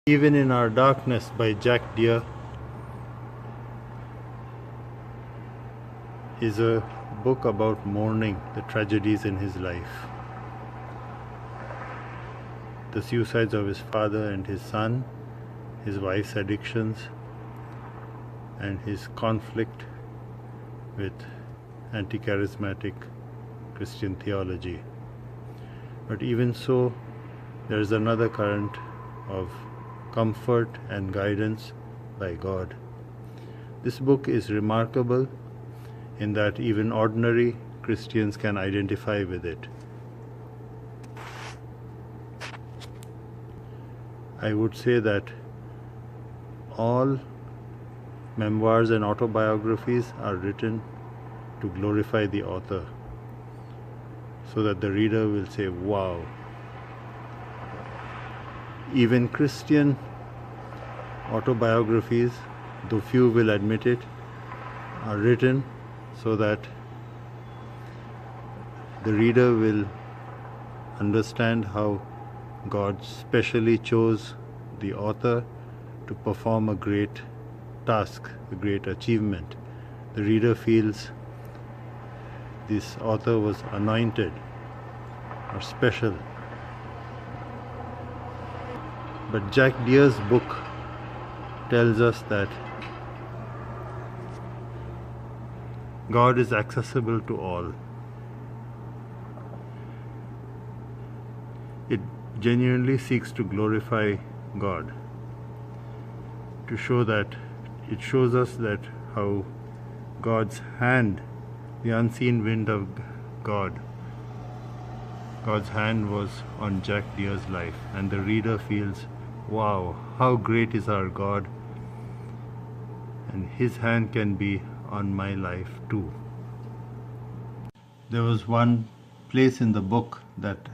Even in Our Darkness by Jack Deere is a book about mourning the tragedies in his life. The suicides of his father and his son, his wife's addictions, and his conflict with anti-charismatic Christian theology. But even so, there is another current of comfort and guidance by God. This book is remarkable in that even ordinary Christians can identify with it. I would say that all memoirs and autobiographies are written to glorify the author, so that the reader will say, wow. Even Christian autobiographies, though few will admit it, are written so that the reader will understand how God specially chose the author to perform a great task, a great achievement. The reader feels this author was anointed or special. But Jack Deere's book tells us that God is accessible to all. It genuinely seeks to glorify God, to show that it shows us that how God's hand, the unseen wind of God, God's hand was on Jack Deere's life, and the reader feels, wow, how great is our God, and His hand can be on my life too. There was one place in the book that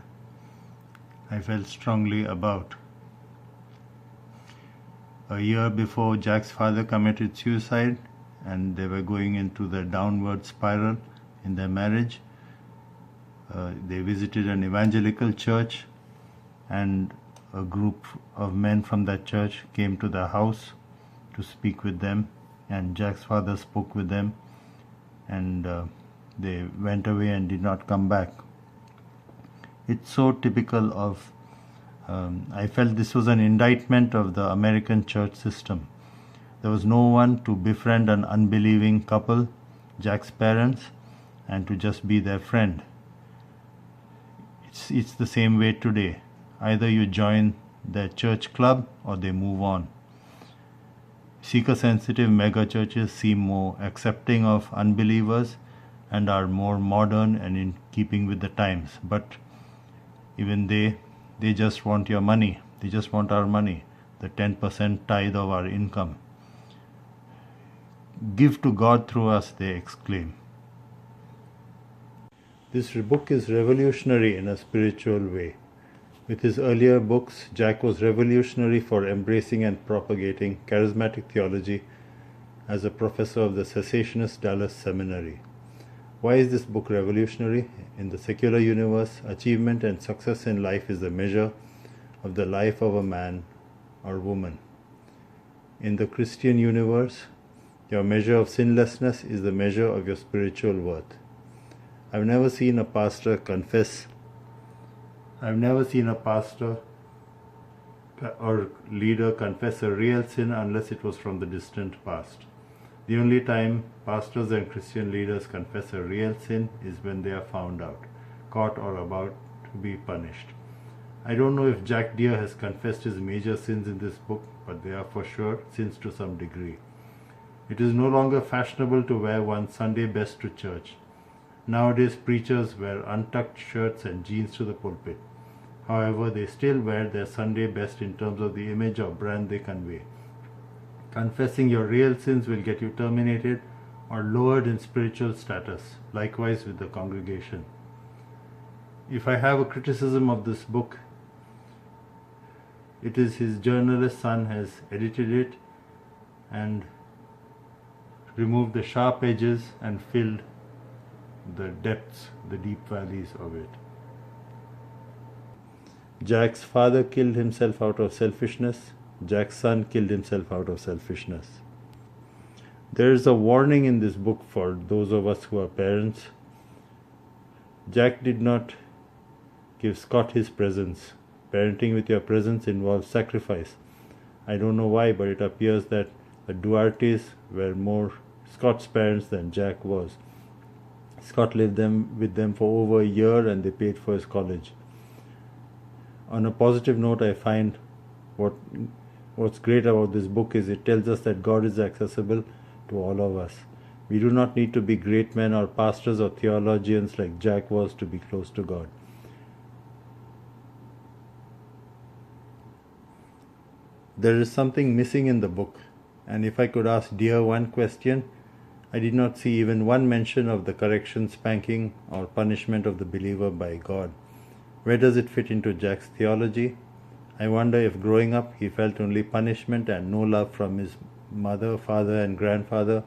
I felt strongly about. A year before Jack's father committed suicide and they were going into the downward spiral in their marriage, they visited an evangelical church, and a group of men from that church came to the house to speak with them, and Jack's father spoke with them, and they went away and did not come back. It's so typical of, I felt this was an indictment of the American church system. There was no one to befriend an unbelieving couple, Jack's parents, and to just be their friend. It's the same way today. Either you join their church club or they move on. Seeker-sensitive megachurches seem more accepting of unbelievers and are more modern and in keeping with the times. But even they just want your money. They just want our money, the 10% tithe of our income. Give to God through us, they exclaim. This book is revolutionary in a spiritual way. With his earlier books, Jack was revolutionary for embracing and propagating charismatic theology as a professor of the cessationist Dallas Seminary. Why is this book revolutionary? In the secular universe, achievement and success in life is the measure of the life of a man or woman. In the Christian universe, your measure of sinlessness is the measure of your spiritual worth. I've never seen a pastor or leader confess a real sin unless it was from the distant past. The only time pastors and Christian leaders confess a real sin is when they are found out, caught, or about to be punished. I don't know if Jack Deere has confessed his major sins in this book, but they are for sure sins to some degree. It is no longer fashionable to wear one's Sunday best to church. Nowadays, preachers wear untucked shirts and jeans to the pulpit. However, they still wear their Sunday best in terms of the image or brand they convey. Confessing your real sins will get you terminated or lowered in spiritual status, likewise with the congregation. If I have a criticism of this book, it is his journalist son has edited it and removed the sharp edges and filled the depths, the deep valleys of it. Jack's father killed himself out of selfishness. Jack's son killed himself out of selfishness. There is a warning in this book for those of us who are parents. Jack did not give Scott his presents. Parenting with your presents involves sacrifice. I don't know why, but it appears that the Duartes were more Scott's parents than Jack was. Scott lived with them for over a year and they paid for his college. On a positive note, I find what's great about this book is it tells us that God is accessible to all of us. We do not need to be great men or pastors or theologians like Jack was to be close to God. There is something missing in the book, and if I could ask Deere one question, I did not see even one mention of the correction, spanking, or punishment of the believer by God. Where does it fit into Jack's theology? I wonder if growing up he felt only punishment and no love from his mother, father, and grandfather,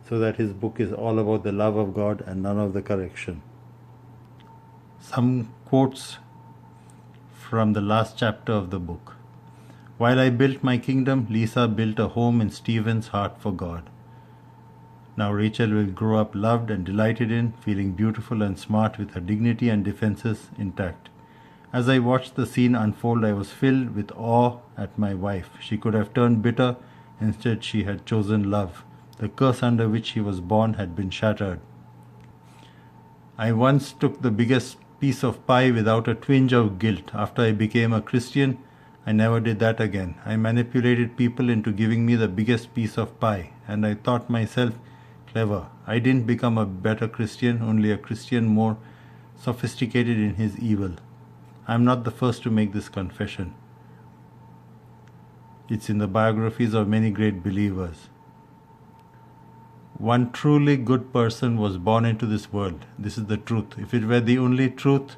so that his book is all about the love of God and none of the correction. Some quotes from the last chapter of the book. While I built my kingdom, Lisa built a home in Stephen's heart for God. Now Rachel will grow up loved and delighted in, feeling beautiful and smart with her dignity and defenses intact. As I watched the scene unfold, I was filled with awe at my wife. She could have turned bitter, instead she had chosen love. The curse under which she was born had been shattered. I once took the biggest piece of pie without a twinge of guilt. After I became a Christian, I never did that again. I manipulated people into giving me the biggest piece of pie, and I thought myself clever. I didn't become a better Christian, only a Christian more sophisticated in his evil. I am not the first to make this confession. It's in the biographies of many great believers. One truly good person was born into this world. This is the truth. If it were the only truth,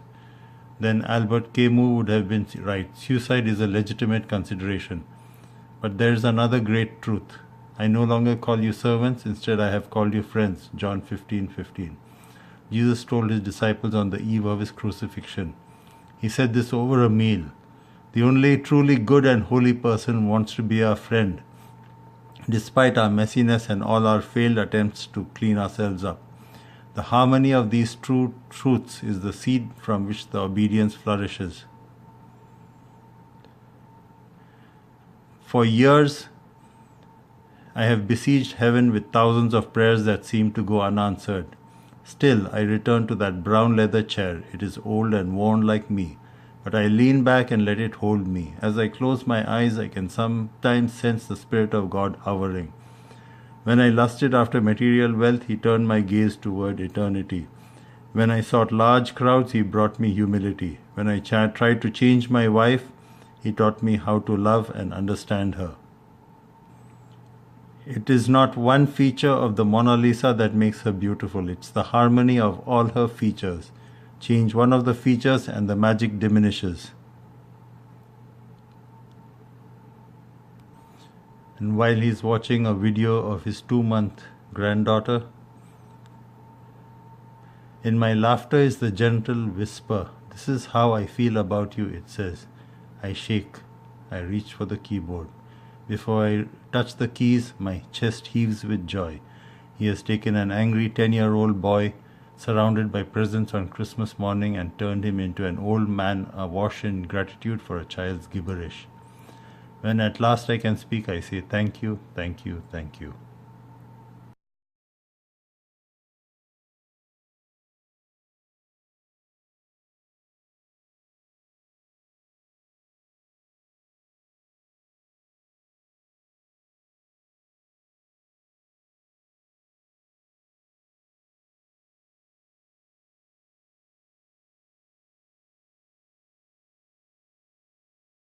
then Albert Camus would have been right. Suicide is a legitimate consideration. But there is another great truth. I no longer call you servants, instead I have called you friends. John 15:15. Jesus told his disciples on the eve of his crucifixion. He said this over a meal. The only truly good and holy person wants to be our friend, despite our messiness and all our failed attempts to clean ourselves up. The harmony of these true truths is the seed from which the obedience flourishes. For years, I have besieged heaven with thousands of prayers that seem to go unanswered. Still, I return to that brown leather chair. It is old and worn like me, but I lean back and let it hold me. As I close my eyes, I can sometimes sense the Spirit of God hovering. When I lusted after material wealth, He turned my gaze toward eternity. When I sought large crowds, He brought me humility. When I tried to change my wife, He taught me how to love and understand her. It is not one feature of the Mona Lisa that makes her beautiful. It's the harmony of all her features. Change one of the features and the magic diminishes. And while he's watching a video of his 2-month granddaughter, in my laughter is the gentle whisper. This is how I feel about you, it says. I shake. I reach for the keyboard. Before I touch the keys, my chest heaves with joy. He has taken an angry 10-year-old boy surrounded by presents on Christmas morning and turned him into an old man awash in gratitude for a child's gibberish. When at last I can speak, I say thank you, thank you, thank you.